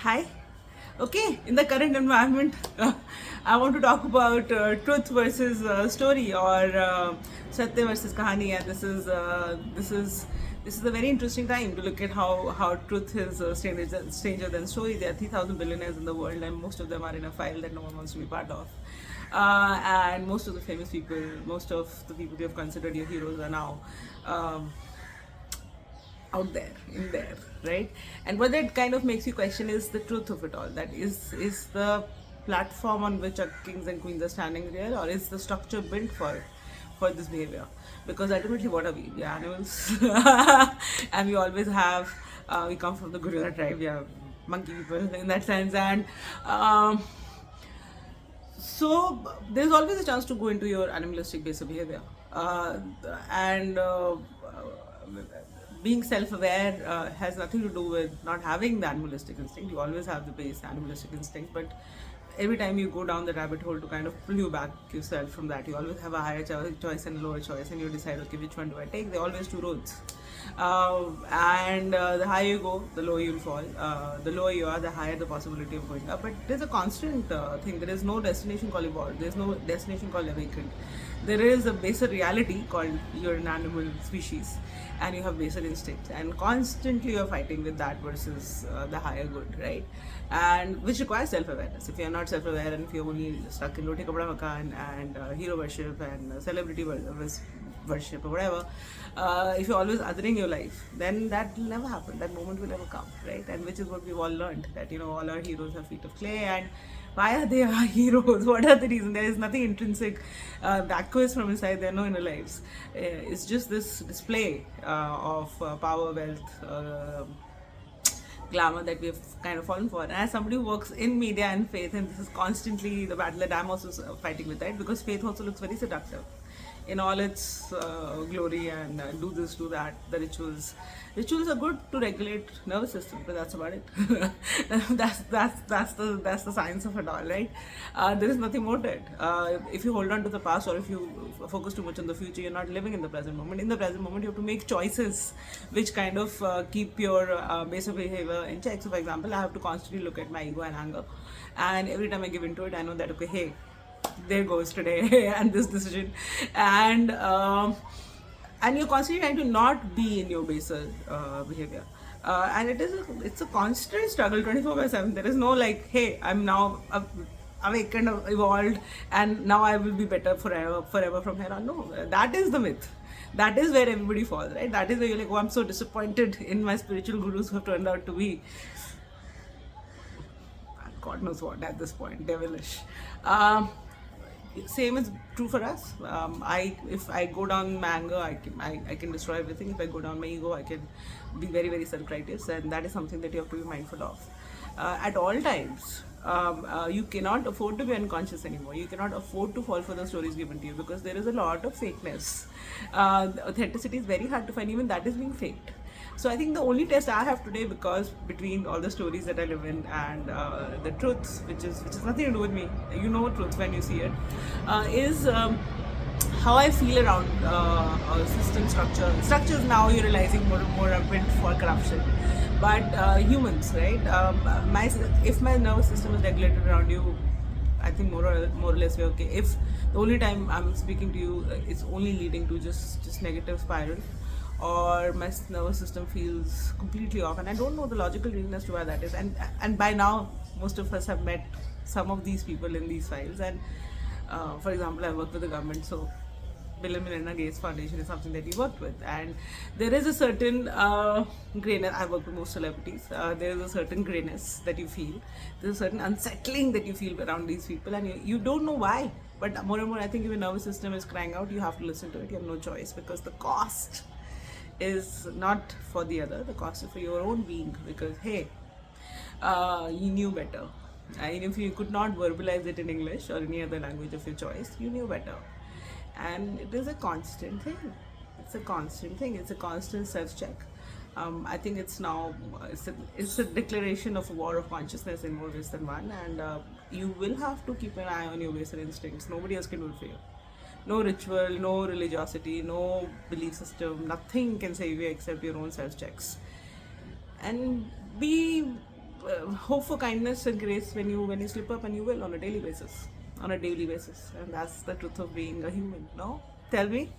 Hi. Okay, in the current environment, I want to talk about truth versus story, or Satya versus Kahani. And this is a very interesting time to look at how truth is stranger than story. There are 3,000 billionaires in the world, and most of them are in a file that no one wants to be part of. And most of the famous people, most of the people you have considered your heroes are now. Um, out there in there, right? And what that kind of makes you question is the truth of it all. That is the platform on which our kings and queens are standing real, or is the structure built for this behavior? Because ultimately, what are we? We are animals. And we always have we come from the gorilla tribe. We are monkey people in that sense. And so there's always a chance to go into your animalistic base of behavior, and being self-aware has nothing to do with not having the animalistic instinct. You always have the base animalistic instinct, but every time you go down the rabbit hole to kind of pull you back yourself from that, you always have a higher choice and a lower choice, and you decide, okay, which one do I take? There are always two roads. And the higher you go, the lower you'll fall. The lower you are, the higher the possibility of going up. But there's a constant thing. There is no destination called evolved. There's no destination called awakened. There is a baser reality called you're an animal species, and you have baser instincts, and constantly you're fighting with that versus the higher good, right? And which requires self-awareness. If you're not self-aware, and if you're only stuck in roti kapda makan and hero worship and celebrity worship or whatever, if you're always othering your life, then that will never happen. That moment will never come, right? And which is what we've all learned, that all our heroes have feet of clay. And why are they our heroes? What are the reasons? There is nothing intrinsic vacuous from inside. There are no inner lives. It's just this display of power, wealth, glamour that we have kind of fallen for. And as somebody who works in media and faith, and this is constantly the battle that I'm also fighting with, right? Because faith also looks very seductive in all its glory, and do this, do that, the rituals. Rituals are good to regulate nervous system, but that's about it. That's the science of it all, right? There is nothing more to it. If you hold on to the past, or if you focus too much on the future, you're not living in the present moment. In the present moment, you have to make choices which kind of keep your base of behavior in check. So, for example, I have to constantly look at my ego and anger, and every time I give into it, I know that, okay, hey, there goes today and this decision. And you're constantly trying to not be in your baser behavior, and it's a constant struggle 24/7. There is no like, hey, I'm now awakened, evolved, and now I will be better forever from here on. No, that is the myth. That is where everybody falls, right? That is where you're like, oh, I'm so disappointed in my spiritual gurus who have turned out to be God knows what at this point, devilish. Same is true for us. If I go down my anger, I can destroy everything. If I go down my ego, I can be very very self-righteous, and that is something that you have to be mindful of at all times. You cannot afford to be unconscious anymore. You cannot afford to fall for the stories given to you, because there is a lot of fakeness. Authenticity is very hard to find. Even that is being faked. So I think the only test I have today, because between all the stories that I live in and the truth, which is nothing to do with me, truth when you see it, is how I feel around system structures. Now you're realizing more and more are built for corruption, but humans, right? If my nervous system is regulated around you, I think more or less we're okay. If the only time I'm speaking to you it's only leading to just negative spiral, or my nervous system feels completely off, and I don't know the logical reason as to why that is. And by now, most of us have met some of these people in these files. And for example, I work with the government, so Bill and Melinda Gates Foundation is something that we worked with, and there is a certain grayness. I work with most celebrities. There is a certain grayness that you feel. There's a certain unsettling that you feel around these people, and you don't know why. But more and more, I think if your nervous system is crying out, you have to listen to it. You have no choice, because the cost is not for the other. The cost is for your own being, because hey, you knew better. And if you could not verbalize it in English or any other language of your choice, you knew better. And it is a constant thing. It's a constant thing. It's a constant self-check. I think it's now it's a declaration of a war of consciousness in more ways than one, and you will have to keep an eye on your baser instincts. Nobody else can do it for you. No ritual, no religiosity, no belief system, nothing can save you except your own self checks. And be hope for kindness and grace when you slip up, and you will on a daily basis, and that's the truth of being a human. No, tell me.